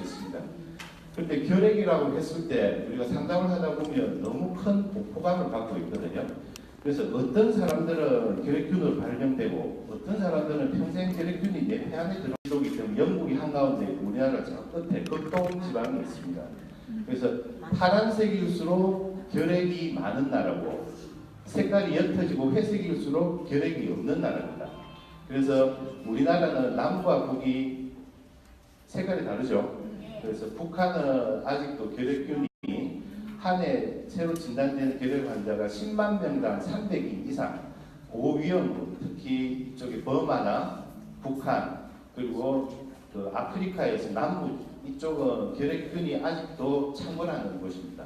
있습니다. 그런데 결핵이라고 했을 때 우리가 상담을 하다 보면 너무 큰 공포감을 갖고 있거든요. 그래서 어떤 사람들은 결핵균으로 발병되고 어떤 사람들은 평생 결핵균이 내 폐 안에 들어오기 때문에 영국이 한가운데 우리나라 저 끝에 극동 지방에 있습니다. 그래서 파란색일수록 결핵이 많은 나라고 색깔이 옅어지고 회색일수록 결핵이 없는 나라입니다. 그래서 우리나라는 남과 북이 색깔이 다르죠. 그래서 북한은 아직도 결핵균이 한 해 새로 진단된 결핵 환자가 10만 명당 300인 이상 고위험군, 특히 이쪽에 버마나 북한 그리고 그 아프리카에서 남부 이쪽은 결핵균이 아직도 창궐하는 곳입니다.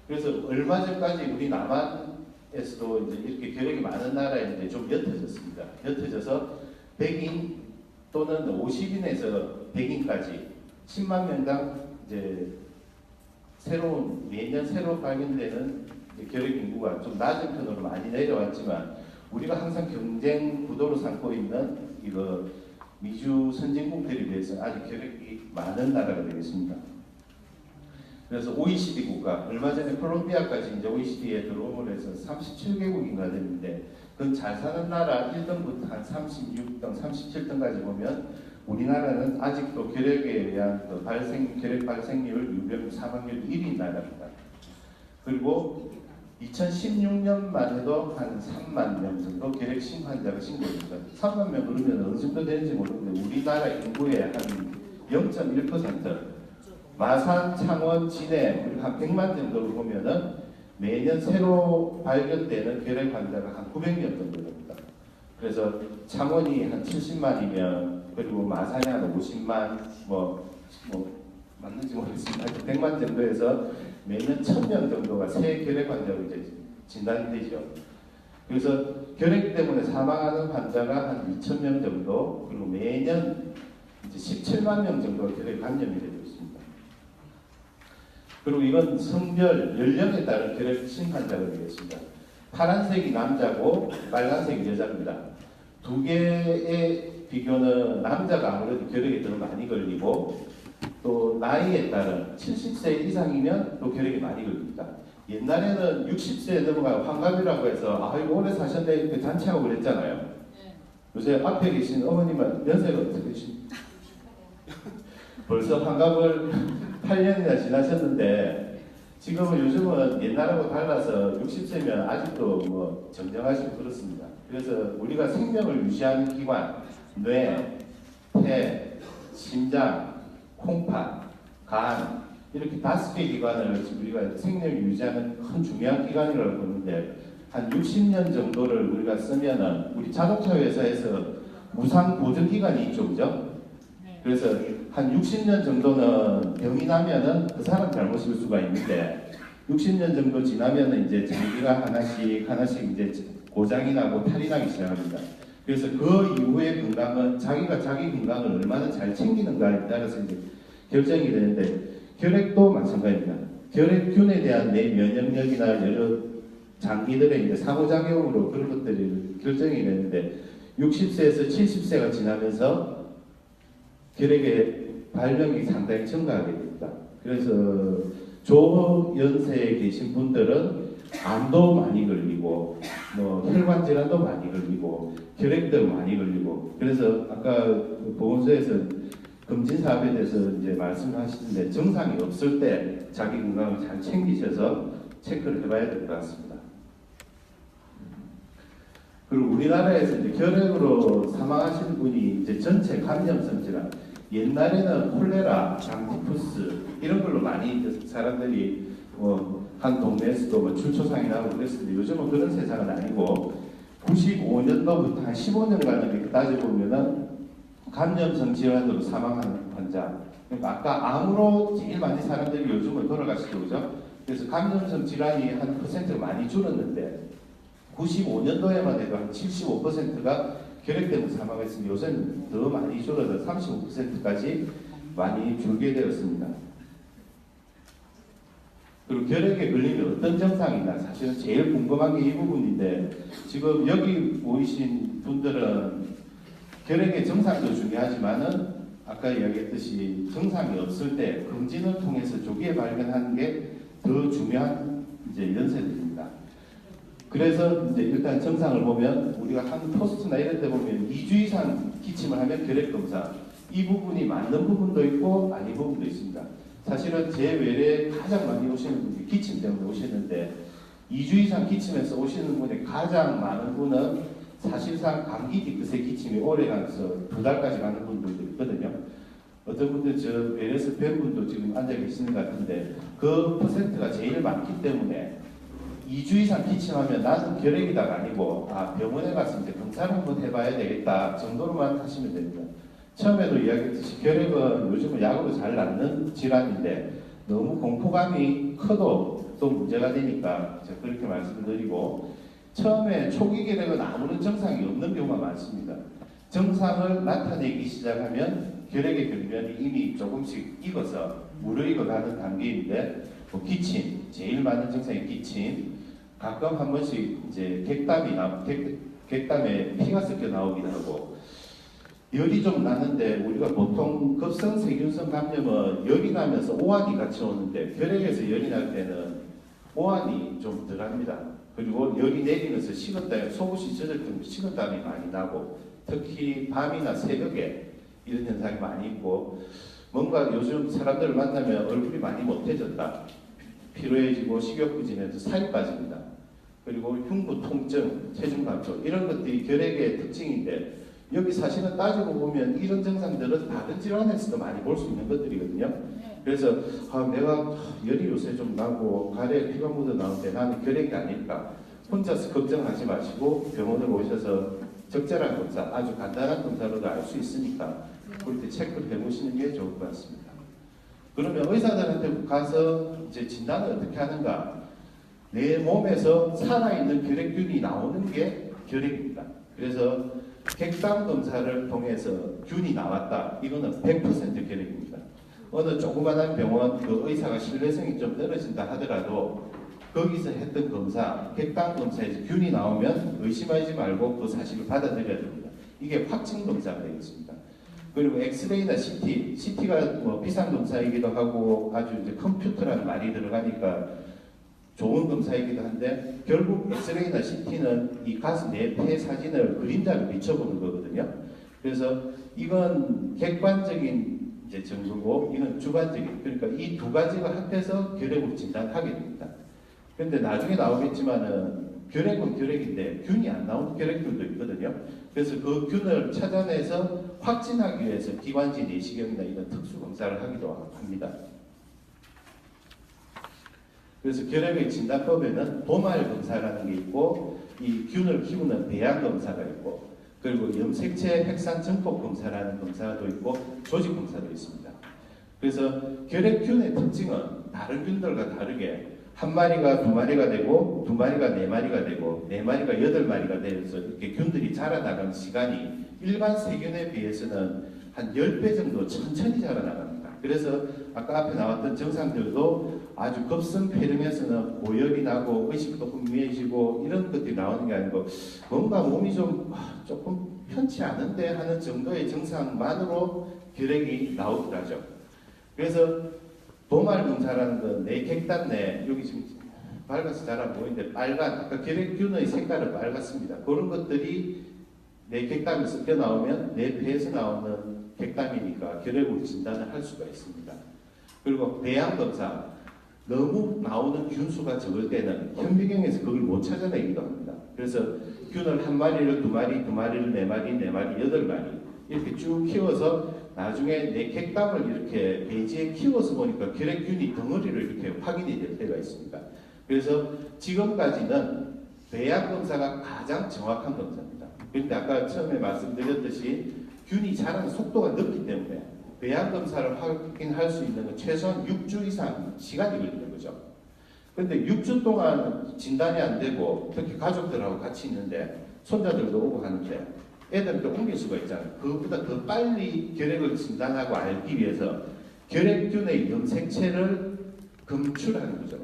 그래서 얼마 전까지 우리 남한에서도 이제 이렇게 결핵이 많은 나라인데 좀 옅어졌습니다. 옅어져서 100인 또는 50인에서 100인까지 10만 명당 이제 매년 새로 발견되는 결핵 인구가 좀 낮은 편으로 많이 내려왔지만 우리가 항상 경쟁 구도로 삼고 있는 이거 미주 선진국들에 비해서 아직 결핵이 많은 나라가 되겠습니다. 그래서 OECD 국가, 얼마 전에 콜롬비아까지 이제 OECD에 들어오므로 해서 37개국인가 됐는데 그건 잘 사는 나라 1등부터 한 36등, 37등까지 보면 우리나라는 아직도 결핵에 의한 그 결핵 발생률, 유병 사망률 1위인 나라입니다. 그리고 2016년만 해도 한 3만 명 정도 결핵 환자가 신고됩니다. 3만 명 그러면 어느 정도 되는지 모르는데 우리나라 인구의 한 0.1%, 마산, 창원, 진해 우리 한 100만 정도로 보면은 매년 새로 발견되는 결핵 환자가 한 900명 정도 됩니다. 그래서 창원이 한 70만이면 그리고 마산이 한 50만 뭐 맞는지 모르겠습니다. 100만 정도에서 매년 1000명 정도가 새 결핵 환자로 이제 진단이 되죠. 그래서 결핵 때문에 사망하는 환자가 한 2,000명 정도, 그리고 매년 이제 17만 명 정도 결핵 감염이 되고 있습니다. 그리고 이건 성별, 연령에 따른 결핵 신환자가 되겠습니다. 파란색이 남자고 빨간색이 여자입니다. 두 개의 비교는 남자가 아무래도 결핵에 더 많이 걸리고 또 나이에 따른 70세 이상이면 또 결핵이 많이 걸립니다. 옛날에는 60세에 넘어가 환갑이라고 해서 아이고 오래 사셨네 이렇게 잔치하고 그랬잖아요. 요새 앞에 계신 어머님은 연세가 어떻게 되십니까? 벌써 환갑을 8년이나 지나셨는데 지금은 요즘은 옛날하고 달라서 60세면 아직도 뭐 정정하시고 그렇습니다. 그래서 우리가 생명을 유지하는 기관, 뇌, 폐, 심장, 콩팥, 간 이렇게 5개 기관을 우리가 생명을 유지하는 큰 중요한 기관이라고 보는데 한 60년 정도를 우리가 쓰면은 우리 자동차 회사에서 무상 보증 기간이 있죠, 그죠? 그래서 한 60년 정도는 병이 나면은 그 사람 잘못일 수가 있는데 60년 정도 지나면은 이제 장기가 하나씩 이제 고장이 나고 탈이 나기 시작합니다. 그래서 그 이후의 건강은 자기가 자기 건강을 얼마나 잘 챙기는가에 따라서 이제 결정이 되는데 결핵도 마찬가지입니다. 결핵균에 대한 내 면역력이나 여러 장기들의 이제 상호작용으로 그런 것들이 결정이 되는데 60세에서 70세가 지나면서 결핵의 발병이 상당히 증가하게 됩니다. 그래서 조연세에 계신 분들은 암도 많이 걸리고 뭐 혈관 질환도 많이 걸리고 결핵도 많이 걸리고 그래서 아까 보건소에서 검진 사업에 대해서 이제 말씀하시는데 증상이 없을 때 자기 건강을 잘 챙기셔서 체크를 해봐야 될 것 같습니다. 그리고 우리나라에서 이제 결핵으로 사망하시는 분이 이제 전체 감염성 질환, 옛날에는 콜레라, 장티푸스 이런 걸로 많이 사람들이 한 동네에서도 뭐 출초상이 나고 그랬는데 요즘은 그런 세상은 아니고 95년도부터 한 15년간 이렇게 따져보면은 감염성 질환으로 사망하는 환자. 그러니까 아까 암으로 제일 많이 사람들이 요즘은 돌아가시죠, 그죠? 그래서 감염성 질환이 한 퍼센트가 많이 줄었는데 95년도에만 해도 한 75%가 결핵 때문에 사망했으면 요새는 더 많이 줄어서 35%까지 많이 줄게 되었습니다. 그리고 결핵에 걸리면 어떤 증상이나 사실은 제일 궁금한 게 이 부분인데 지금 여기 보이신 분들은 결핵의 증상도 중요하지만은 아까 이야기했듯이 증상이 없을 때 검진을 통해서 조기에 발견하는 게 더 중요한 이제 연세들입니다. 그래서 이제 일단 증상을 보면 우리가 한 포스트나 이런 데 보면 2주 이상 기침을 하면 결핵 검사, 이 부분이 맞는 부분도 있고 아닌 부분도 있습니다. 사실은 제 외래 가장 많이 오시는 분이 기침 때문에 오시는데 2주 이상 기침해서 오시는 분이 가장 많은 분은 사실상 감기 뒤끝에 기침이 오래 가서 2달까지 가는 분들도 있거든요. 어떤 분들 저 외래에서 뵌 분도 지금 앉아 계시는 것 같은데 그 퍼센트가 제일 많기 때문에 2주 이상 기침하면 나는 결핵이다가 아니고 병원에 가서 이제 검사를 한번 해봐야 되겠다 정도로만 하시면 됩니다. 처음에도 이야기했듯이 결핵은 요즘은 약으로 잘 낫는 질환인데 너무 공포감이 커도 또 문제가 되니까 제가 그렇게 말씀드리고 처음에 초기 결핵은 아무런 증상이 없는 경우가 많습니다. 증상을 나타내기 시작하면 결핵의 병변이 이미 조금씩 익어서 무르익어가는 단계인데 기침, 제일 많은 증상이 기침, 가끔 한 번씩 이제 객담에 피가 섞여 나오기도 하고 열이 좀 나는데 우리가 보통 급성 세균성 감염은 열이 나면서 오한이 같이 오는데 결핵에서 열이 날 때는 오한이 좀 덜합니다. 그리고 열이 내리면서 식은땀, 속옷이 젖을 때 식은땀이 많이 나고 특히 밤이나 새벽에 이런 현상이 많이 있고 뭔가 요즘 사람들을 만나면 얼굴이 많이 못해졌다. 피로해지고 식욕부진해서 살이 빠집니다. 그리고 흉부 통증, 체중 감소 이런 것들이 결핵의 특징인데 여기 사실은 따지고 보면 이런 증상들은 다른 질환에서도 많이 볼 수 있는 것들이거든요. 그래서 내가 열이 요새 좀 나고 가래에 피가 묻어 나오는데 나는 결핵이 아닐까 혼자서 걱정하지 마시고 병원을 오셔서 적절한 검사, 아주 간단한 검사로도 알 수 있으니까 그렇게 체크를 해보시는 게 좋을 것 같습니다. 그러면 의사들한테 가서 이제 진단을 어떻게 하는가? 내 몸에서 살아있는 결핵균이 나오는 게 결핵입니다. 그래서 객담 검사를 통해서 균이 나왔다. 이거는 100% 결핵입니다. 어느 조그마한 병원 그 의사가 신뢰성이 좀 떨어진다 하더라도 거기서 했던 검사, 객담 검사에서 균이 나오면 의심하지 말고 그 사실을 받아들여야 됩니다. 이게 확증 검사가 되겠습니다. 그리고 엑스레이나 CT가 뭐 비싼 검사이기도 하고 아주 이제 컴퓨터라는 말이 들어가니까 좋은 검사이기도 한데 결국 엑스레이나 CT는 이 가슴 내폐 사진을 그림자로 비춰보는 거거든요. 그래서 이건 객관적인 이제 증거고 이건 주관적인 그러니까 이 두 가지가 합해서 결핵을 진단하게 됩니다. 그런데 나중에 나오겠지만은 결핵은 결핵인데 균이 안 나오는 결핵균도 있거든요. 그래서 그 균을 찾아내서 확진하기 위해서 기관지 내시경이나 이런 특수 검사를 하기도 합니다. 그래서 결핵의 진단법에는 도말 검사라는 게 있고 이 균을 키우는 배양 검사가 있고 그리고 염색체 핵산 증폭 검사라는 검사도 있고 조직 검사도 있습니다. 그래서 결핵균의 특징은 다른 균들과 다르게 한 마리가 두 마리가 되고 두 마리가 네 마리가 되고 네 마리가 여덟 마리가 되면서 이렇게 균들이 자라나가는 시간이 일반 세균에 비해서는 한 10배 정도 천천히 자라나갑니다. 그래서 아까 앞에 나왔던 증상들도 아주 급성 폐렴에서는 고열이 나고 의식도 혼미해지고 이런 것들이 나오는 게 아니고 뭔가 몸이 좀 조금 편치 않은데 하는 정도의 증상만으로 결핵이 나오기도 하죠. 그래서 도말 검사라는 건 내 객단 내 여기 지금 밝아서 잘 안 보이는데 빨간 아까 결핵균의 색깔은 빨갛습니다. 그런 것들이 내 객담에 섞여 나오면 내 폐에서 나오는 객담이니까 결핵으로 진단을 할 수가 있습니다. 그리고 배양 검사 너무 나오는 균수가 적을 때는 현미경에서 그걸 못 찾아내기도 합니다. 그래서 균을 한 마리를 두 마리, 두 마리를 네 마리, 네 마리, 여덟 마리 이렇게 쭉 키워서 나중에 내 객담을 이렇게 배지에 키워서 보니까 결핵균이 덩어리로 이렇게 확인이 될 때가 있습니다. 그래서 지금까지는 배양 검사가 가장 정확한 검사입니다. 그런데 아까 처음에 말씀드렸듯이 균이 자라는 속도가 늦기 때문에 배양 검사를 확인할 수 있는 건 최소한 6주 이상 시간이 걸리는 거죠. 그런데 6주 동안 진단이 안 되고 특히 가족들하고 같이 있는데 손자들도 오고 하는데 애들도 옮길 수가 있잖아요. 그것보다 더 빨리 결핵을 진단하고 알기 위해서 결핵균의 염색체를 검출하는 거죠.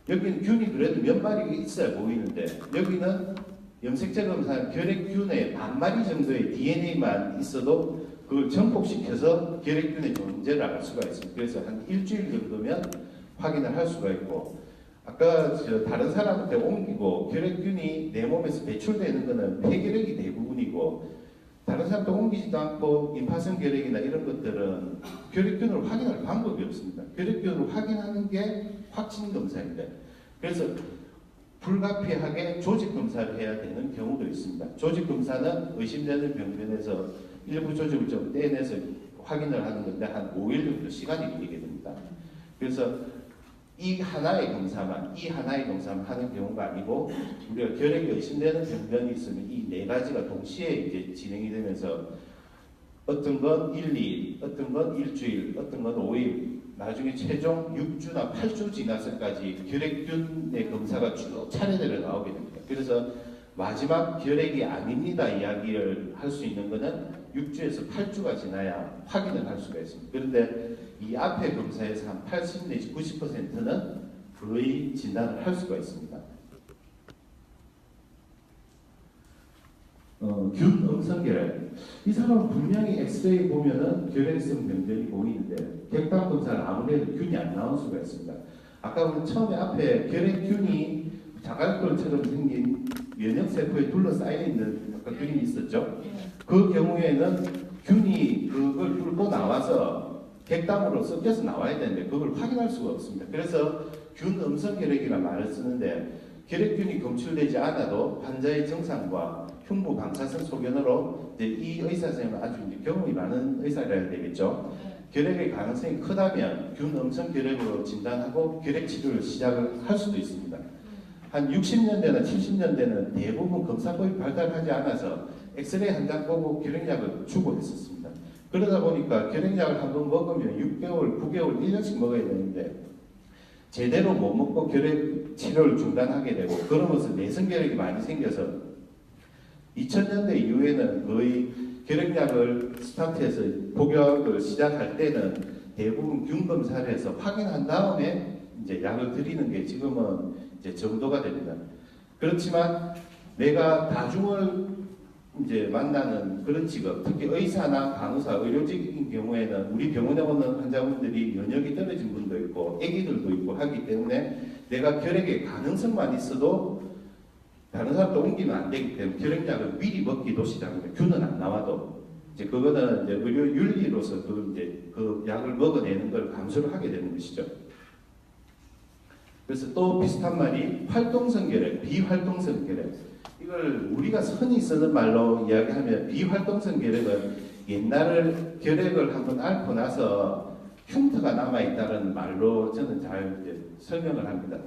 여기는 균이 그래도 몇 마리 있어야 보이는데 여기는 염색체 검사는 결핵균의 반 마리 정도의 DNA만 있어도 그걸 정복시켜서 결핵균의 존재를 알 수가 있습니다. 그래서 한 일주일 정도면 확인을 할 수가 있고, 아까 다른 사람한테 옮기고 결핵균이 내 몸에서 배출되는 것은 폐결핵이 대부분이고, 다른 사람한테 옮기지도 않고 임파선 결핵이나 이런 것들은 결핵균을 확인할 방법이 없습니다. 결핵균을 확인하는 게 확진 검사입니다. 그래서 불가피하게 조직 검사를 해야 되는 경우도 있습니다. 조직 검사는 의심되는 병변에서 일부 조직을 좀 떼내서 확인을 하는 건데 한 5일 정도 시간이 걸리게 됩니다. 그래서 이 하나의 검사만 하는 경우가 아니고, 우리가 결핵이 의심되는 병변이 있으면 이 네 가지가 동시에 이제 진행이 되면서 어떤 건 1, 2일, 어떤 건 일주일, 어떤 건 5일, 나중에 최종 6주나 8주 지나서까지 결핵균의 검사가 쭉 차례대로 나오게 됩니다. 그래서 마지막 결핵이 아닙니다 이야기를 할 수 있는 것은 6주에서 8주가 지나야 확인을 할 수가 있습니다. 그런데 이 앞에 검사에서 한 80 내지 90%는 거의 진단을 할 수가 있습니다. 균 음성 결핵. 이 사람은 분명히 엑스레이 보면은 결핵성 병변이 보이는데 객관 검사를 아무리 해도 균이 안 나올 수가 있습니다. 아까 우리 처음에 앞에 결핵균이 자갈돌처럼 생긴 면역세포에 둘러싸여 있는 아까 균이 있었죠? 그 경우에는 균이 그걸 뚫고 나와서 객담으로 섞여서 나와야 되는데 그걸 확인할 수가 없습니다. 그래서 균 음성 결핵이라는 말을 쓰는데, 결핵균이 검출되지 않아도 환자의 증상과 흉부 방사선 소견으로 이제 이 의사 선생님은 아주 이제 경험이 많은 의사라 해야 되겠죠. 결핵의 가능성이 크다면 균 음성 결핵으로 진단하고 결핵 치료를 시작을 할 수도 있습니다. 한 60년대나 70년대는 대부분 검사법이 발달하지 않아서 엑스레이 한 장 보고 결핵약을 주고 했었습니다. 그러다 보니까 결핵약을 한번 먹으면 6개월, 9개월, 1년씩 먹어야 되는데 제대로 못 먹고 결핵 치료를 중단하게 되고, 그러면서 내성결핵이 많이 생겨서 2000년대 이후에는 거의 결핵약을 스타트해서 복용을 시작할 때는 대부분 균 검사를 해서 확인한 다음에 이제 약을 드리는 게 지금은 이제 정도가 됩니다. 그렇지만 내가 다중을 이제 만나는 그런 직업, 특히 의사나 간호사, 의료직인 경우에는 우리 병원에 오는 환자분들이 면역이 떨어진 분도 있고 아기들도 있고 하기 때문에 내가 결핵의 가능성만 있어도 다른 사람도 옮기면 안 되기 때문에 결핵약을 미리 먹기도 시작합니다. 균은 안 나와도 이제 그거는 이제 의료 윤리로서 그 약을 먹어내는 걸 감수를 하게 되는 것이죠. 그래서 또 비슷한 말이 활동성 결핵, 비활동성 결핵. 이걸 우리가 흔히 쓰는 말로 이야기하면 비활동성 결핵은 옛날 결핵을 한번 앓고 나서 흉터가 남아있다는 말로 저는 잘 이제 설명을 합니다.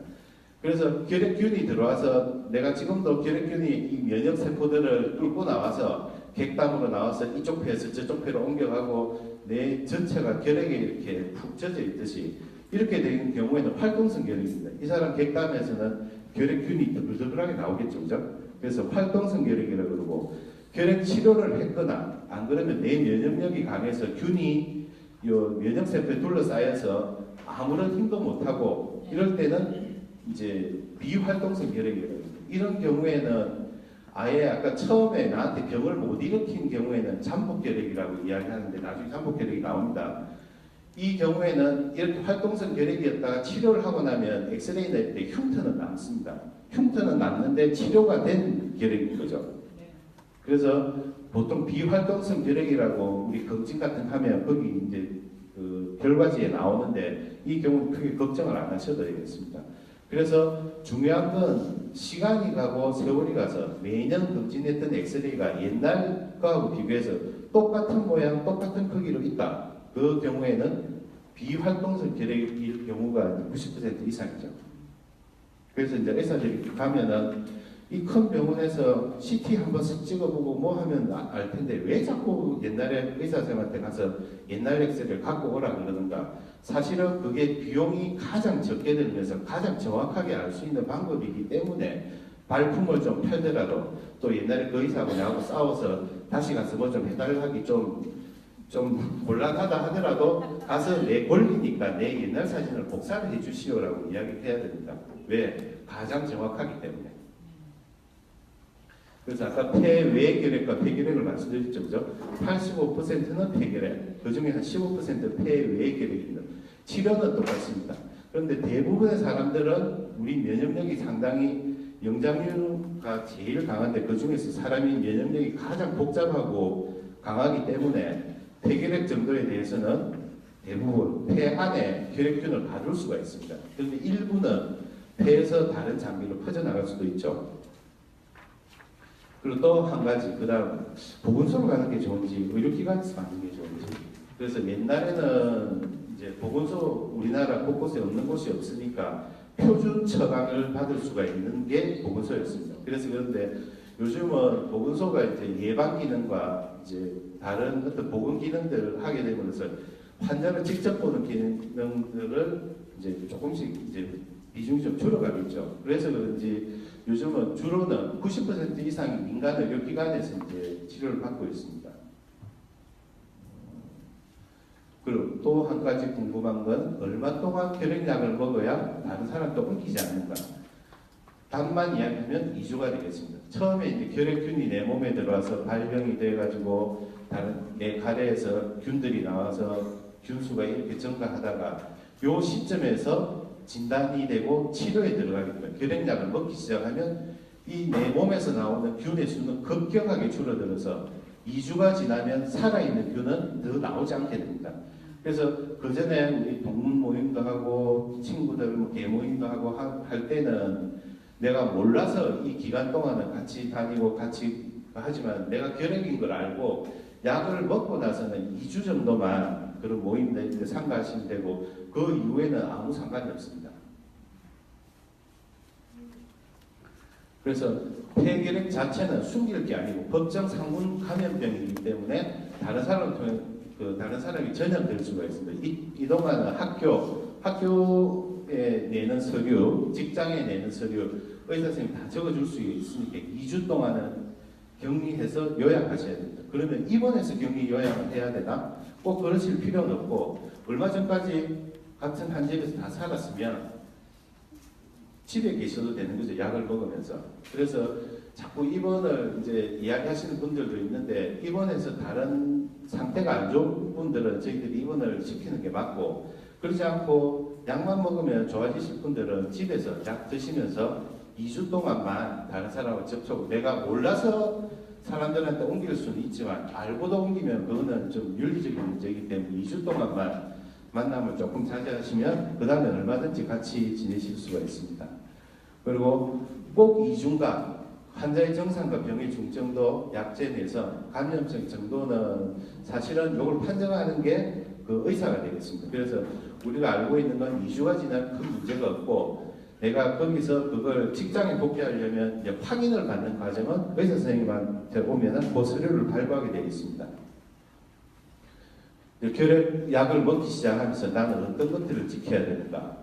그래서 결핵균이 들어와서 내가 지금도 결핵균이 이 면역세포들을 뚫고 나와서 객담으로 나와서 이쪽 폐에서 저쪽 폐로 옮겨가고 내 전체가 결핵에 이렇게 푹 젖어 있듯이 이렇게 되는 경우에는 활동성 결핵입니다. 이 사람 객담에서는 결핵균이 더블더블하게 나오겠죠, 그죠? 그래서 활동성 결핵이라고 그러고, 결핵 치료를 했거나 안 그러면 내 면역력이 강해서 균이 요 면역세포에 둘러싸여서 아무런 힘도 못하고 이럴 때는 이제 비활동성 결핵이라고 합니다. 이런 경우에는 아예 아까 처음에 나한테 병을 못 일으킨 경우에는 잠복결핵이라고 이야기하는데 나중에 잠복결핵이 나옵니다. 이 경우에는 이렇게 활동성 결핵이었다가 치료를 하고 나면 엑스레이 낼 때 흉터는 남습니다. 흉터는 남는데 치료가 된 결핵인 거죠. 그래서 보통 비활동성 결핵이라고 우리 검진 같은 거 하면 거기 이제 그 결과지에 나오는데 이 경우는 크게 걱정을 안 하셔도 되겠습니다. 그래서 중요한 건 시간이 가고 세월이 가서 매년 검진했던 엑스레이가 옛날 거하고 비교해서 똑같은 모양, 똑같은 크기로 있다. 그 경우에는 비활동성 결핵일 경우가 90% 이상이죠. 그래서 이제 의사들이 가면은 이 큰 병원에서 CT 한번 쓱 찍어보고 뭐 하면 알 텐데 왜 자꾸 옛날에 의사 선생님한테 가서 옛날 엑스레이를 갖고 오라 그러는가. 사실은 그게 비용이 가장 적게 들면서 가장 정확하게 알 수 있는 방법이기 때문에 발품을 좀 팔더라도 또 옛날에 그 의사하고 나하고 싸워서 다시 가서 뭐 좀 해달라 하기 좀 곤란하다 하더라도 가서 내 권리니까 내 옛날 사진을 복사를 해주시오라고 이야기해야 됩니다. 왜? 가장 정확하기 때문에. 그래서 아까 폐외 결핵과 폐결핵을 말씀드렸죠, 그죠? 85%는 폐결핵, 그 중에 한 15% 폐외 결핵이 있는. 치료는 똑같습니다. 그런데 대부분의 사람들은 우리 면역력이 상당히 영장류가 제일 강한데 그 중에서 사람이 면역력이 가장 복잡하고 강하기 때문에 폐결핵 정도에 대해서는 대부분 폐 안에 결핵균을 봐줄 수가 있습니다. 그런데 일부는 폐에서 다른 장기로 퍼져나갈 수도 있죠. 그리고 또 한 가지, 그 다음 보건소로 가는 게 좋은지 의료기관에서 가는 게 좋은지. 그래서 옛날에는 이제 보건소 우리나라 곳곳에 없는 곳이 없으니까 표준 처방을 받을 수가 있는 게 보건소였습니다. 그래서 그런데 요즘은 보건소가 이제 예방 기능과 이제 다른 어떤 보건 기능들을 하게 되면서 환자를 직접 보는 기능들을 이제 조금씩 이제 비중이 좀 줄어가겠죠. 그래서 그런지 요즘은 주로는 90% 이상이 민간 의료기관에서 이제 치료를 받고 있습니다. 그리고 또 한 가지 궁금한 건 얼마 동안 결핵약을 먹어야 다른 사람도 옮기지 않는가. 답만 이야기하면 2주가 되겠습니다. 처음에 이제 결핵균이 내 몸에 들어와서 발병이 돼가지고 다른 내 가래에서 균들이 나와서 균수가 이렇게 증가하다가 요 시점에서 진단이 되고 치료에 들어가게 됩니다. 결핵약을 먹기 시작하면 이 내 몸에서 나오는 균의 수는 급격하게 줄어들어서 2주가 지나면 살아있는 균은 더 나오지 않게 됩니다. 그래서 그 전에 우리 동문 모임도 하고 친구들 뭐 개모임도 하고 할 때는 내가 몰라서 이 기간 동안은 같이 다니고 같이 하지만 내가 결핵인 걸 알고 약을 먹고 나서는 2주 정도만 그런 모임에 참가하시면 되고 그 이후에는 아무 상관이 없습니다. 그래서 폐결핵 자체는 숨길 게 아니고 법정 상문 감염병이기 때문에 다른 사람이 전염될 수가 있습니다. 이 동안은 학교에 내는 서류, 직장에 내는 서류, 의사 선생님 다 적어줄 수 있으니까 2주 동안은 격리해서 요약하셔야 됩니다. 그러면 입원해서 격리 요약을 해야 되나? 꼭 그러실 필요는 없고 얼마 전까지 같은 한 집에서 다 살았으면 집에 계셔도 되는 거죠. 약을 먹으면서. 그래서 자꾸 입원을 이제 이야기하시는 분들도 있는데 입원해서 다른 상태가 안 좋은 분들은 저희들이 입원을 시키는 게 맞고 그렇지 않고 약만 먹으면 좋아지실 분들은 집에서 약 드시면서 2주 동안만 다른 사람과 접촉을 내가 몰라서 사람들한테 옮길 수는 있지만 알고도 옮기면 그거는 좀 윤리적인 문제이기 때문에 2주 동안만 만남을 조금 자제하시면 그 다음에 얼마든지 같이 지내실 수가 있습니다. 그리고 꼭 2주간 환자의 정상과 병의 중증도 약제 내성, 감염성 정도는 사실은 이걸 판정하는 게 그 의사가 되겠습니다. 그래서 우리가 알고 있는 건 2주가 지나면 큰 문제가 없고 내가 거기서 그걸 직장에 복귀하려면 이제 확인을 받는 과정은 의사 선생님한테 오면은 그 서류를 발부하게 되어 있습니다. 결핵약을 먹기 시작하면서 나는 어떤 것들을 지켜야 되는가?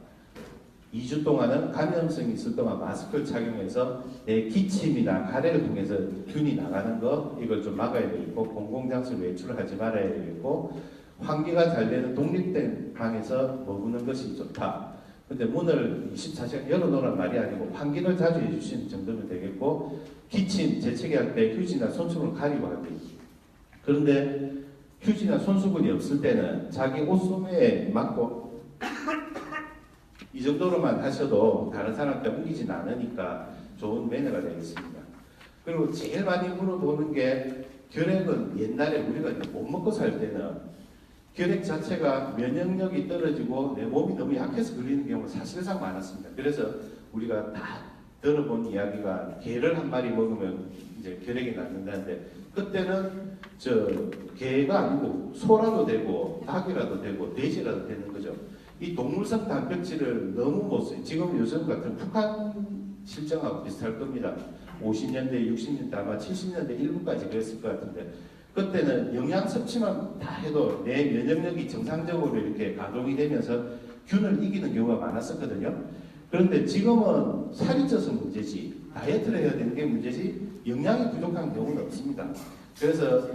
2주 동안은 감염성이 있을 동안 마스크를 착용해서 내 기침이나 가래를 통해서 균이 나가는 거 이걸 좀 막아야 되겠고 공공장소를 외출을 하지 말아야 되겠고 환기가 잘 되는 독립된 방에서 머무는 것이 좋다. 근데 문을 24시간 열어놓으란 말이 아니고 환기를 자주 해주시는 정도면 되겠고 기침, 재채기 할 때 휴지나 손수건을 가리고 하게 됩니다. 그런데 휴지나 손수건이 없을 때는 자기 옷소매에 맞고 이 정도로만 하셔도 다른 사람한테 옮기진 않으니까 좋은 매너가 되겠습니다. 그리고 제일 많이 물어보는 게 결핵은 옛날에 우리가 못 먹고 살 때는 결핵 자체가 면역력이 떨어지고 내 몸이 너무 약해서 걸리는 경우가 사실상 많았습니다. 그래서 우리가 다 들어본 이야기가 개를 한 마리 먹으면 이제 결핵이 낫는다는데 그때는 개가 아니고 소라도 되고 닭이라도 되고 돼지라도 되는 거죠. 이 동물성 단백질을 너무 못 써요. 지금 요즘 같은 북한 실정하고 비슷할 겁니다. 50년대, 60년대 아마 70년대 일부까지 그랬을 것 같은데 그때는 영양 섭취만 다 해도 내 면역력이 정상적으로 이렇게 가동이 되면서 균을 이기는 경우가 많았었거든요. 그런데 지금은 살이 쪄서 문제지 다이어트를 해야 되는 게 문제지 영양이 부족한 경우는 없습니다. 그래서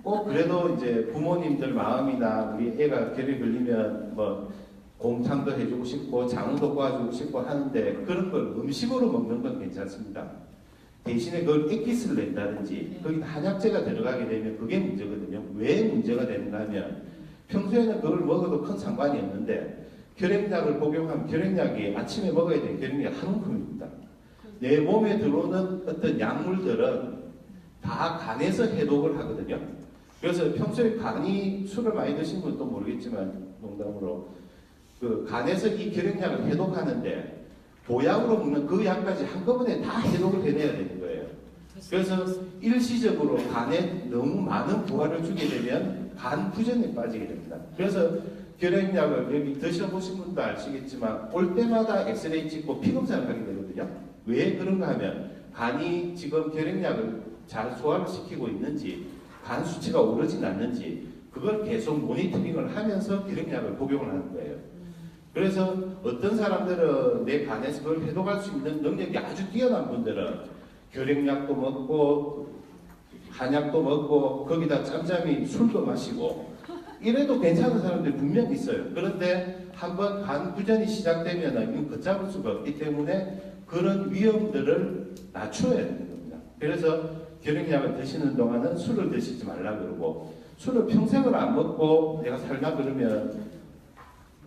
꼭 그래도 이제 부모님들 마음이나 우리 애가 결핵 걸리면 뭐 곰탕도 해주고 싶고 장도 도와주고 싶고 하는데 그런 걸 음식으로 먹는 건 괜찮습니다. 대신에 그걸 액기스를 낸다든지 거기다 한약재가 들어가게 되면 그게 문제거든요. 왜 문제가 되는가 하면 평소에는 그걸 먹어도 큰 상관이 없는데 결핵약을 복용하면 결핵약이 아침에 먹어야 되는 결핵약이 한 움큼입니다. 내 몸에 들어오는 어떤 약물들은 다 간에서 해독을 하거든요. 그래서 평소에 간이 술을 많이 드신 분도 모르겠지만 농담으로 그 간에서 이 결핵약을 해독하는데 보약으로 먹는 그 약까지 한꺼번에 다 해독을 해내야 되는 거예요. 그래서 일시적으로 간에 너무 많은 부하를 주게 되면 간 부전에 빠지게 됩니다. 그래서 결핵약을 여기 드셔보신 분도 아시겠지만 올 때마다 엑스레이 찍고 피검사를 하게 되거든요. 왜 그런가 하면 간이 지금 결핵약을 잘 소화를 시키고 있는지 간 수치가 오르진 않는지 그걸 계속 모니터링을 하면서 결핵약을 복용을 하는 거예요. 그래서 어떤 사람들은 내 간에서 그걸 해독할 수 있는 능력이 아주 뛰어난 분들은 결핵약도 먹고 한약도 먹고 거기다 짬짬이 술도 마시고 이래도 괜찮은 사람들이 분명히 있어요. 그런데 한번 간 부전이 시작되면 이건 걷잡을 수가 없기 때문에 그런 위험들을 낮춰야 되는 겁니다. 그래서 결핵약을 드시는 동안은 술을 드시지 말라 그러고 술을 평생을 안 먹고 내가 살다 그러면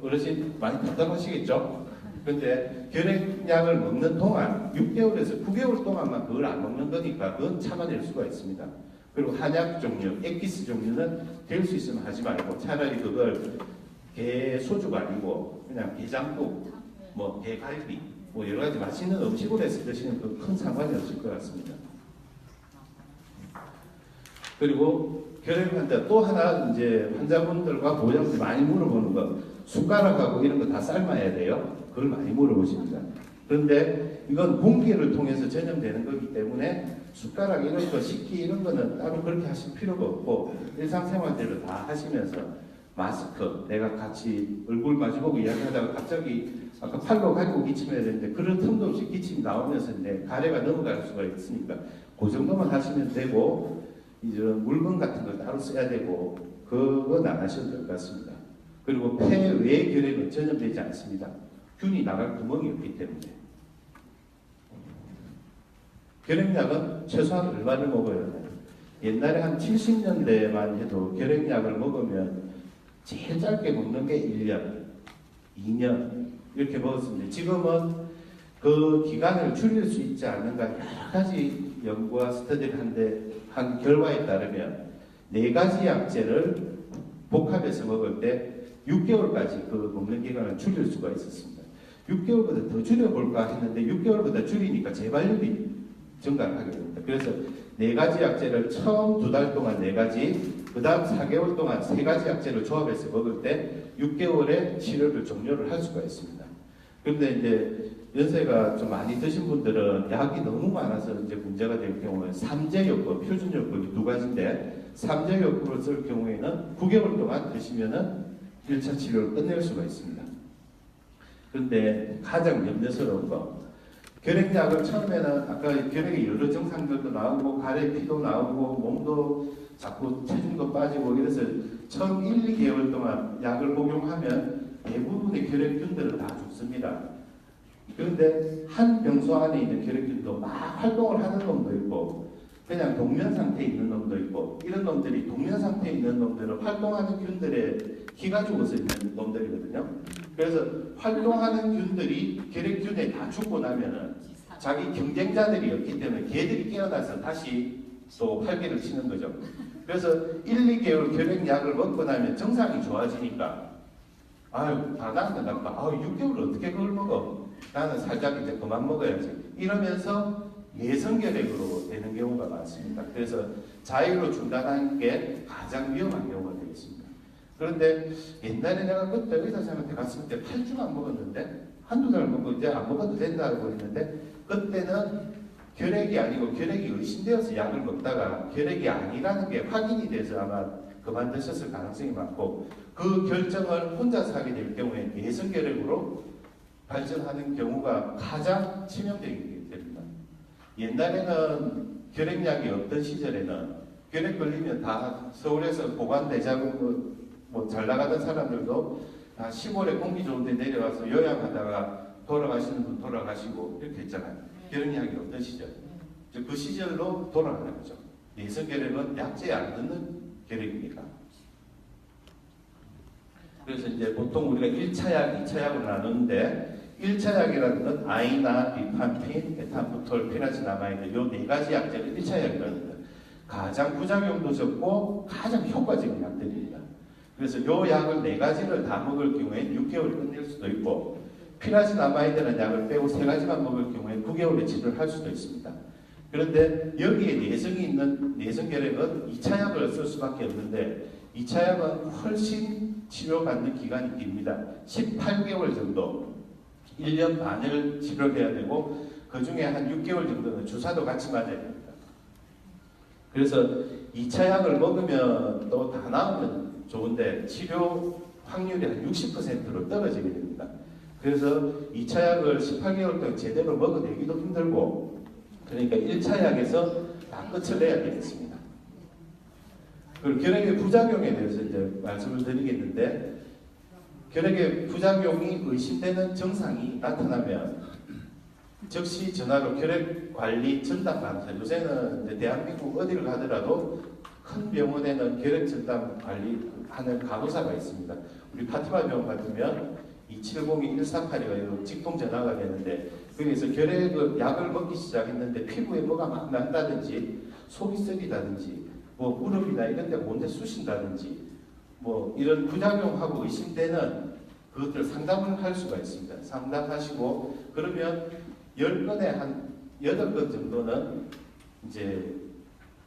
어르신 많이 답답하시겠죠? 근데 결핵약을 먹는 동안 6개월에서 9개월 동안만 그걸 안 먹는 거니까 그건 참아낼 수가 있습니다. 그리고 한약 종류, 액기스 종류는 될 수 있으면 하지 말고 차라리 그걸 게 소주가 아니고 그냥 게장국, 뭐 게갈비, 뭐 여러 가지 맛있는 음식으로 해서 드시는 그 큰 상관이 없을 것 같습니다. 그리고 결핵 환자 또 하나 이제 환자분들과 보호자분들이 많이 물어보는 거 숟가락하고 이런 거 다 삶아야 돼요. 그걸 많이 물어보십니다. 그런데 이건 공기를 통해서 전염되는 거기 때문에 숟가락 이런 거 식기 이런 거는 따로 그렇게 하실 필요가 없고 일상생활대로 다 하시면서 마스크 내가 같이 얼굴 마주보고 이야기하다가 갑자기 아까 팔로 가지고 기침해야 되는데 그런 틈도 없이 기침이 나오면서 내 가래가 넘어갈 수가 있으니까 그 정도만 하시면 되고 이제 물건 같은 걸 따로 써야 되고 그건 안 하셔도 될 것 같습니다. 그리고 폐외 결핵은 전염되지 않습니다. 균이 나갈 구멍이 없기 때문에. 결핵약은 최소한 얼마를 먹어야 하나요? 옛날에 한 70년대만 해도 결핵약을 먹으면 제일 짧게 먹는 게 1년, 2년 이렇게 먹었습니다. 지금은 그 기간을 줄일 수 있지 않는가 여러 가지 연구와 스터디를 한 결과에 따르면 4가지 약제를 복합해서 먹을 때 6개월까지 그 먹는 기간을 줄일 수가 있었습니다. 6개월보다 더 줄여볼까 했는데 6개월보다 줄이니까 재발률이 증가를 하게 됩니다. 그래서 4가지 약제를 처음 2달 동안 4가지, 그 다음 4개월 동안 3가지 약제를 조합해서 먹을 때 6개월에 치료를 종료를 할 수가 있습니다. 그런데 이제 연세가 좀 많이 드신 분들은 약이 너무 많아서 이제 문제가 될 경우에 3제요법, 표준요법이 2가지인데 3제요법을 쓸 경우에는 9개월 동안 드시면은 1차 치료를 끝낼 수가 있습니다. 그런데 가장 염려스러운 거 결핵약을 처음에는 아까 결핵의 여러 증상들도 나오고 가래 피도 나오고 몸도 자꾸 체중도 빠지고 이래서 처음 1, 2개월 동안 약을 복용하면 대부분의 결핵균들은 다 죽습니다. 그런데 한 병소 안에 있는 결핵균도 막 활동을 하는 놈도 있고 그냥 동면 상태에 있는 놈도 있고 이런 놈들이 동면 상태에 있는 놈들은 활동하는 균들에 기가 죽어서 있는 놈들이거든요. 그래서 활동하는 균들이 결핵균에 다 죽고 나면은 자기 경쟁자들이 없기 때문에 걔들이 깨어나서 다시 또 활개를 치는 거죠. 그래서 1, 2개월 결핵약을 먹고 나면 정상이 좋아지니까 아유 다 나은다. 아유 6개월 어떻게 그걸 먹어? 나는 살짝 이제 그만 먹어야지. 이러면서 예성결핵으로 되는 경우가 많습니다. 그래서 자율로 중단하는 게 가장 위험한 경우가 되겠습니다. 그런데 옛날에 내가 그때 의사선생님한테 갔을 때 8주만 먹었는데 한두 달 먹고 이제 안 먹어도 된다고 했는데 그때는 결핵이 아니고 결핵이 의심되어서 약을 먹다가 결핵이 아니라는 게 확인이 돼서 아마 그만두셨을 가능성이 많고 그 결정을 혼자서 하게 될 경우에 예성결핵으로 발전하는 경우가 가장 치명적이게 됩니다. 옛날에는 결핵약이 없던 시절에는 결핵 걸리면 다 서울에서 보관대자금 뭐 잘 나가던 사람들도 다 시골에 공기 좋은데 내려와서 요양하다가 돌아가시는 분 돌아가시고 이렇게 했잖아요. 결핵약이 없던 시절. 그 시절로 돌아가는 거죠. 내성결핵은 약제에 안 듣는 결핵입니다. 그래서 이제 보통 우리가 1차 약, 2차 약으로 나누는데 1차 약이라는 건 아이나 리판핀, 에탄부톨, 피라지나마이드 요 네 가지 약제를 1차 약이라는 거예요. 가장 부작용도 적고 가장 효과적인 약들입니다. 그래서 요 약을 네 가지를 다 먹을 경우에 6개월 끝낼 수도 있고 피라지나마이드라는 약을 빼고 세 가지만 먹을 경우에 9개월에 치료를 할 수도 있습니다. 그런데 여기에 내성이 있는 내성결핵은 2차 약을 쓸 수밖에 없는데 2차 약은 훨씬 치료받는 기간이 깁니다. 18개월 정도, 1년 반을 치료해야 되고 그 중에 한 6개월 정도는 주사도 같이 맞아야 됩니다. 그래서 2차 약을 먹으면 또 다 나으면 좋은데 치료 확률이 한 60%로 떨어지게 됩니다. 그래서 2차 약을 18개월 동안 제대로 먹어내기도 힘들고 그러니까 1차 약에서 다 끝을 내야 되겠습니다. 그리고 결핵의 부작용에 대해서 이제 말씀을 드리겠는데 결핵의 부작용이 의심되는 증상이 나타나면 즉시 전화로 결핵 관리 전담 간호사 요새는 대한민국 어디를 가더라도 큰 병원에는 결핵 전담 관리하는 간호사가 있습니다. 우리 파티마 병원 같으면 270-1482가 직통 전화가 되는데 거기에서 결핵 약을 먹기 시작했는데 피부에 뭐가 막 난다든지 속이 쓰리다든지 뭐 무릎이나 이런 데 뭔데 쑤신다든지 뭐 이런 부작용하고 의심되는 그것들 상담을 할 수가 있습니다. 상담하시고 그러면 10건에 한 8건 정도는 이제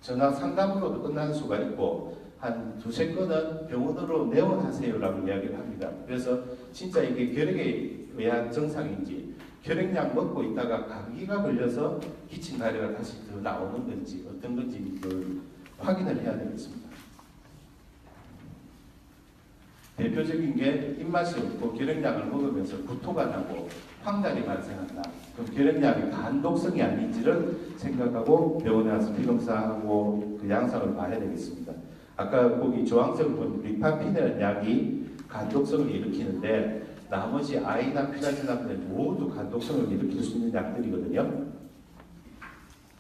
전화 상담으로도 끝나는 수가 있고 한 2-3건은 병원으로 내원하세요라고 이야기를 합니다. 그래서 진짜 이게 결핵에 의한 증상인지 결핵약 먹고 있다가 감기가 걸려서 기침 가래가 다시 더 나오는 건지 어떤 건지 확인을 해야 되겠습니다. 대표적인 게 입맛이 없고 결핵약을 먹으면서 구토가 나고 황달이 발생한다. 그럼 결핵약이 간독성이 아닌지를 생각하고 병원에 와서 피검사하고 그 양상을 봐야 되겠습니다. 아까 거기 조항성을 보면 리파핀이라는 약이 간독성을 일으키는데 나머지 아이나 피라지나들 모두 간독성을 일으킬 수 있는 약들이거든요.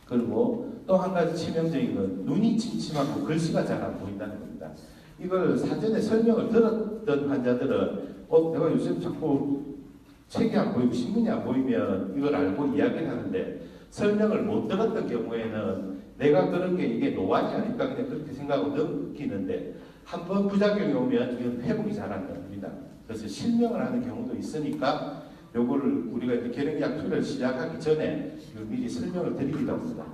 그리고 또 한 가지 치명적인 건 눈이 침침하고 글씨가 잘 안 보인다는 겁니다. 이걸 사전에 설명을 들었던 환자들은 내가 요즘 자꾸 책이 안 보이고 신문이 안 보이면 이걸 알고 이야기를 하는데 설명을 못 들었던 경우에는 내가 그런 게 이게 노안이 아닐까 그냥 그렇게 생각하고 넘기는데 한번 부작용이 오면 이건 회복이 잘 안 됩니다. 그래서 실명을 하는 경우도 있으니까 요거를 우리가 이제 결핵약 투여를 시작하기 전에 미리 설명을 드리기도 합니다.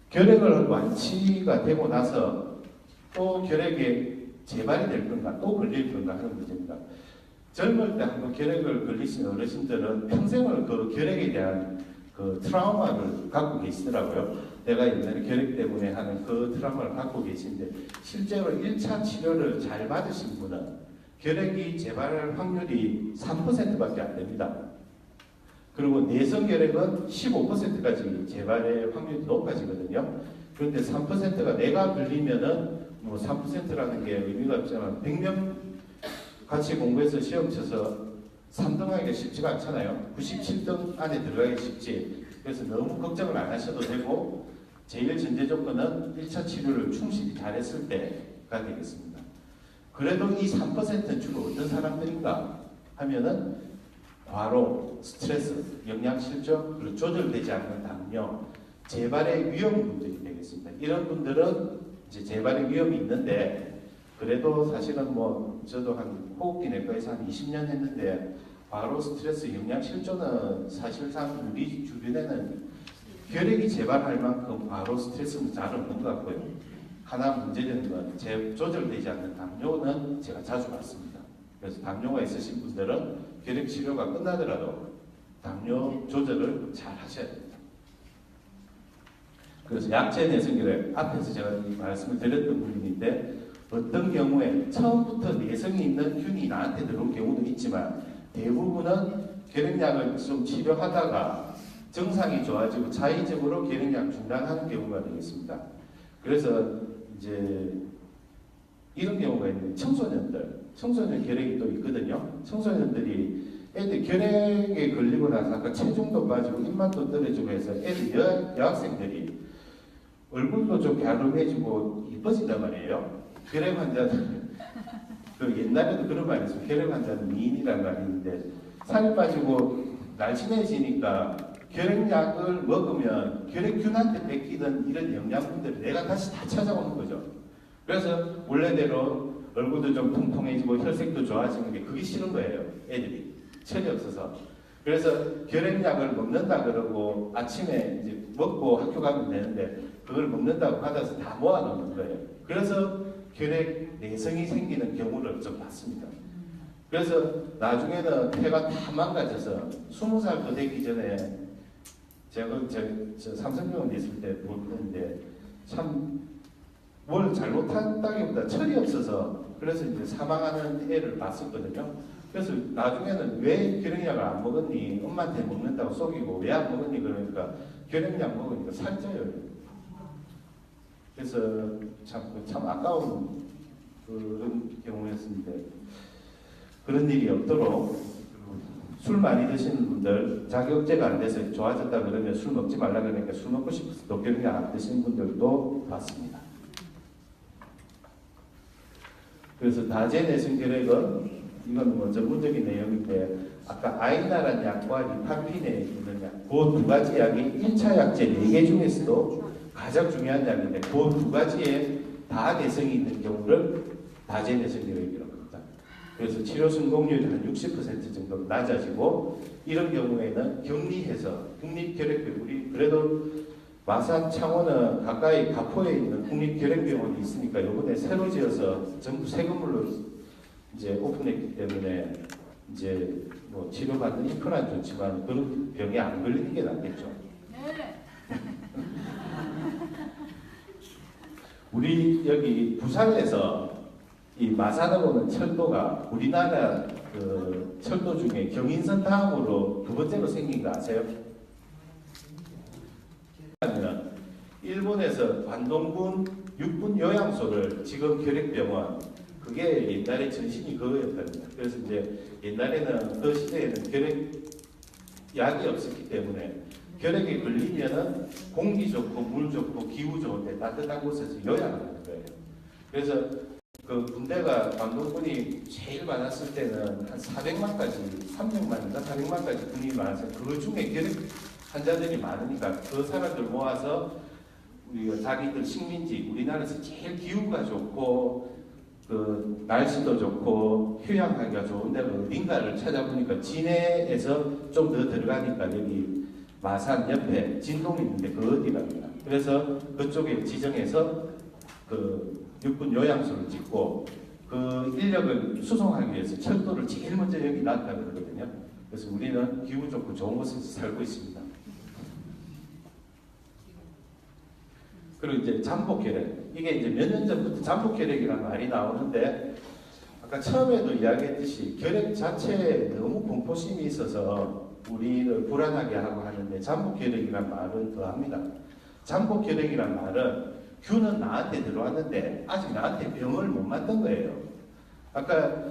결핵을 완치가 되고 나서 또 결핵에 재발이 될 건가 또 걸릴 건가 하는 문제입니다. 젊을 때 한번 결핵을 걸리신 어르신들은 평생을 그 결핵에 대한 그 트라우마를 갖고 계시더라고요. 내가 옛날에 결핵 때문에 하는 그 트라우마를 갖고 계신데 실제로 1차 치료를 잘 받으신 분은 결핵이 재발할 확률이 3%밖에 안 됩니다. 그리고 내성결핵은 15%까지 재발의 확률이 높아지거든요. 그런데 3%가 내가 걸리면은 뭐 3%라는 게 의미가 없지만 100명 같이 공부해서 시험 쳐서 3등 하기가 쉽지가 않잖아요. 97등 안에 들어가기 쉽지. 그래서 너무 걱정을 안 하셔도 되고 제일 전제 조건은 1차 치료를 충실히 잘했을 때가 되겠습니다. 그래도 이 3%는 주로 어떤 사람들인가 하면은 과로, 스트레스, 영양실조, 그리고 조절되지 않는 당뇨, 재발의 위험 분들이 되겠습니다. 이런 분들은 이제 재발의 위험이 있는데 그래도 사실은 뭐 저도 한 호흡기 내과에서 한 20년 했는데 과로, 스트레스, 영양실조는 사실상 우리 주변에는 결핵이 재발할 만큼 과로, 스트레스는 잘 없는 것 같고요. 하나 문제되는 건 조절되지 않는 당뇨는 제가 자주 봤습니다. 그래서 당뇨가 있으신 분들은 결핵 치료가 끝나더라도 당뇨 조절을 잘 하셔야 됩니다. 그래서 약제 내성결핵 앞에서 제가 말씀을 드렸던 부분인데 어떤 경우에 처음부터 내성이 있는 균이 나한테 들어온 경우도 있지만 대부분은 결핵약을 좀 치료하다가 증상이 좋아지고 자의적으로 결핵약 중단하는 경우가 되겠습니다. 그래서 이제 이런 경우가 있는데 청소년 결핵이 또 있거든요. 청소년들이 애들 결핵에 걸리고 나서 아까 체중도 빠지고 입맛도 떨어지고 해서 애들 여학생들이 얼굴도 좀 갸름해지고 이뻐진단 말이에요. 결핵 환자는 그 옛날에도 그런 말이 있어요. 결핵 환자는 미인이란 말이 있는데 살이 빠지고 날씬해지니까 결핵약을 먹으면 결핵균한테 뺏기던 이런 영양분들을 내가 다시 다 찾아오는 거죠. 그래서 원래대로 얼굴도 좀 통통해지고 혈색도 좋아지는 게 그게 싫은 거예요. 애들이 철이 없어서. 그래서 결핵약을 먹는다 그러고 아침에 이제 먹고 학교 가면 되는데 그걸 먹는다고 받아서 다 모아놓는 거예요. 그래서 결핵 내성이 생기는 경우를 좀 봤습니다. 그래서 나중에는 폐가 다 망가져서 20살도 되기 전에 제가 저 삼성병원에 있을 때 보는데 참 뭘 잘못한다기보다 철이 없어서 그래서 이제 사망하는 애를 봤었거든요. 그래서 나중에는 왜 결핵약을 안 먹었니? 엄마한테 먹는다고 속이고 왜 안 먹었니? 그러니까 결핵약 먹으니까 살쪄요. 그래서 참 아까운 그런 경우였는데 그런 일이 없도록 술 많이 드시는 분들 자기 억제가 안 돼서 좋아졌다 그러면 술 먹지 말라 그러니까 술 먹고 싶어서 독결약 안 드시는 분들도 봤습니다. 그래서 다제 내성 결핵은 이건 뭐 전문적인 내용인데 아까 아이나란 약과 리파핀에 있는 약, 그 두 가지 약이 1차 약제 4개 중에서도 가장 중요한 약인데 그 두 가지에 다 내성이 있는 경우를 다제 내성 결핵이라고 합니다. 그래서 치료 성공률이 한 60% 정도 낮아지고 이런 경우에는 격리해서 국립결핵병 우리 그래도 마산 창원은 가까이 가포에 있는 국립결핵병원이 있으니까 이번에 새로 지어서 전부 새 건물로 이제 오픈했기 때문에 이제 뭐 치료받는 인프라는 좋지만 그런 병에 안 걸리는 게 낫겠죠. 우리 여기 부산에서 이 마산으로 오는 철도가 우리나라 그 철도 중에 경인선 다음으로 두 번째로 생긴 거 아세요? 일본에서 관동군 육군 요양소를 지금 결핵병원 그게 옛날에 전신이 그거였답니다. 그래서 이제 옛날에는 그 시대에는 결핵약이 없었기 때문에 결핵에 걸리면은 공기 좋고 물 좋고 기후 좋은데 따뜻한 곳에서 요양을 하는 거예요. 그래서 그 군대가 관동군이 제일 많았을 때는 한 400만까지 300만인가 400만까지 군인이 많았어요. 그 중에 결핵 환자들이 많으니까 그 사람들 모아서 우리가 자기들 식민지 우리나라에서 제일 기후가 좋고 그 날씨도 좋고 휴양하기가 좋은 데가 어딘가를 찾아보니까 진해에서 좀 더 들어가니까 여기 마산 옆에 진동이 있는데 그 어디랍니다. 그래서 그쪽에 지정해서 그 육군 요양소를 짓고 그 인력을 수송하기 위해서 철도를 제일 먼저 여기 놨다 그러거든요. 그래서 우리는 기후 좋고 좋은 곳에서 살고 있습니다. 그리고 이제 잠복결핵. 이게 이제 몇 년 전부터 잠복결핵이라는 말이 나오는데 아까 처음에도 이야기했듯이 결핵 자체에 너무 공포심이 있어서 우리를 불안하게 하고 하는데 잠복결핵이라는 말은 더합니다. 잠복결핵이라는 말은 균은 나한테 들어왔는데 아직 나한테 병을 못 만든 거예요. 아까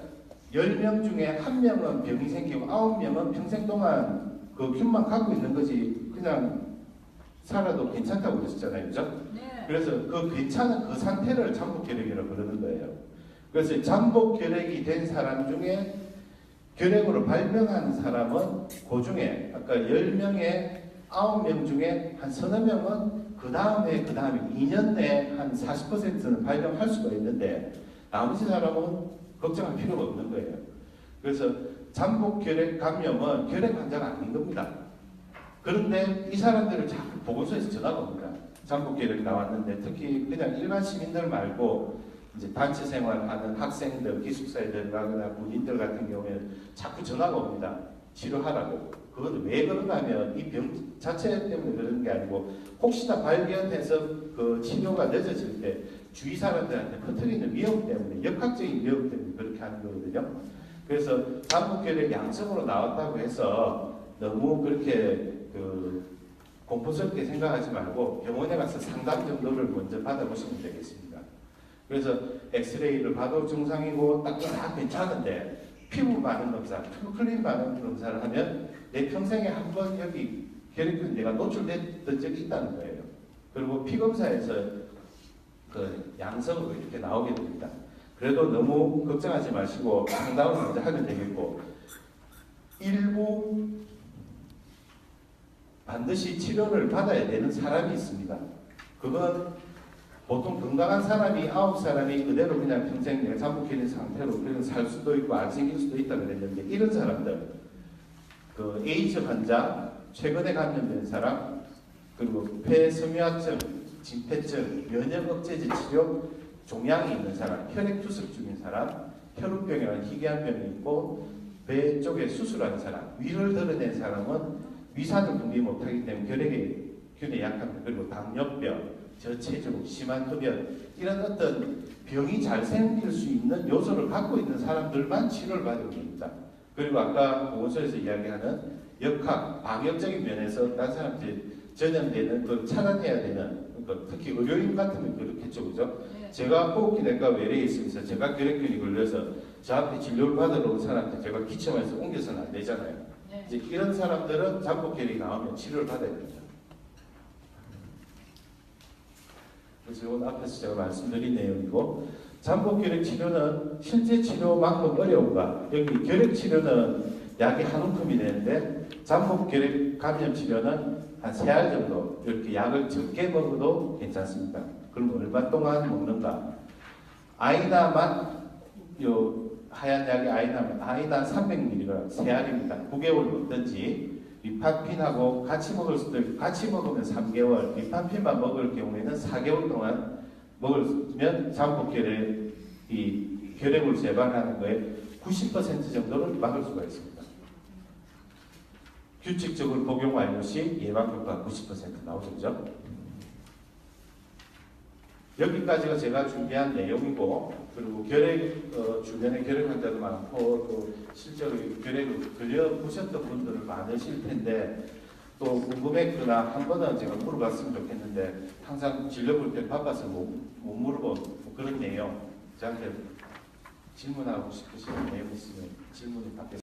10명 중에 1명은 병이 생기고 9명은 평생 동안 그 균만 갖고 있는 거지 그냥 살아도 괜찮다고 그랬었잖아요. 그죠? 네. 그래서 그 괜찮은 그 상태를 잠복결핵이라고 그러는 거예요. 그래서 잠복결핵이 된 사람 중에 결핵으로 발병한 사람은 그 중에 아까 10명에 9명 중에 한 서너 명은 그 다음에 2년 내에 한 40%는 발병할 수가 있는데 나머지 사람은 걱정할 필요가 없는 거예요. 그래서 잠복결핵 감염은 결핵 환자가 아닌 겁니다. 그런데 이 사람들을 자꾸 보건소에서 전화가 옵니다. 잠복결핵 나왔는데 특히 그냥 일반 시민들 말고 이제 단체 생활하는 학생들, 기숙사에 들어가거나 군인들 같은 경우에는 자꾸 전화가 옵니다. 치료하라고. 그것도 왜 그러냐면 이 병 자체 때문에 그러는 게 아니고 혹시나 발견해서 그 치료가 늦어질 때 주위 사람들한테 퍼뜨리는 위험 때문에 역학적인 위험 때문에 그렇게 하는 거거든요. 그래서 잠복결핵 양성으로 나왔다고 해서 너무 그렇게 그 공포스럽게 생각하지 말고 병원에 가서 상담 정도를 먼저 받아보시면 되겠습니다. 그래서 엑스레이를 봐도 증상이고 딱 괜찮은데 피부 반응 검사, 피부 클린 반응 검사를 하면 내 평생에 한 번 여기 혈액균 내가 노출됐던 적이 있다는 거예요. 그리고 피 검사에서 그 양성으로 이렇게 나오게 됩니다. 그래도 너무 걱정하지 마시고 상담을 먼저 하면 되겠고, 일부 반드시 치료를 받아야 되는 사람이 있습니다. 그건 보통 건강한 사람이 9사람이 그대로 그냥 평생 내가 잠복기는 상태로 그냥 살 수도 있고 안 생길 수도 있다 그랬는데, 이런 사람들, 그 에이즈 환자, 최근에 감염된 사람, 그리고 폐섬유화증, 진폐증, 면역 억제제 치료, 종양이 있는 사람, 혈액 투석 중인 사람, 혈우병이라는 희귀한병이 있고 배 쪽에 수술한 사람, 위를 드러낸 사람은 위산을 분비 못하기 때문에 혈액의 균에 약합니다. 그리고 당뇨병, 저체중, 심한 흡연, 이런 어떤 병이 잘 생길 수 있는 요소를 갖고 있는 사람들만 치료를 받으면 됩니다. 그리고 아까 보건소에서 이야기하는 역학, 방역적인 면에서 다른 사람들이 전염되는 걸 차단해야 되는, 그러니까 특히 의료인 같으면 그렇겠죠, 그죠? 네. 제가 호흡기내과 외래에 있으면서 제가 혈액균이 걸려서 저한테 진료를 받으러 온 사람한테 제가 기침해서 옮겨서는 안 되잖아요. 네. 이제 이런 사람들은 잠복혈이 나오면 치료를 받아야 됩니다. 그래서 이건 앞에서 제가 말씀드린 내용이고, 잠복혈액 치료는 실제 치료만큼 어려운가? 여기 결핵 치료는 약이 한 움큼이 되는데 잠복혈액 감염 치료는 한 3알 정도 이렇게 약을 적게 먹어도 괜찮습니다. 그럼 얼마 동안 먹는가? 아이나만, 요 하얀 약이 아이나 300mg 3알입니다. 9개월 먹든지, 리파핀하고 같이 먹을 수도 있고, 같이 먹으면 3개월, 리파핀만 먹을 경우에는 4개월 동안 먹으면 잠복혈의 이 혈액을 재발하는 거에 90% 정도를 막을 수가 있습니다. 규칙적으로 복용 완료 시 예방 효과 90% 나오죠, 그죠? 여기까지가 제가 준비한 내용이고, 그리고 결핵, 주변에 결핵 환자도 많고, 또 실제로 결핵을 걸려보셨던 분들은 많으실 텐데, 또 궁금했거나 한 번은 제가 물어봤으면 좋겠는데, 항상 진료 볼 때 바빠서 못 물어본 그런 내용, 저한테 질문하고 싶으신 내용 있으면 질문을 받겠습니다.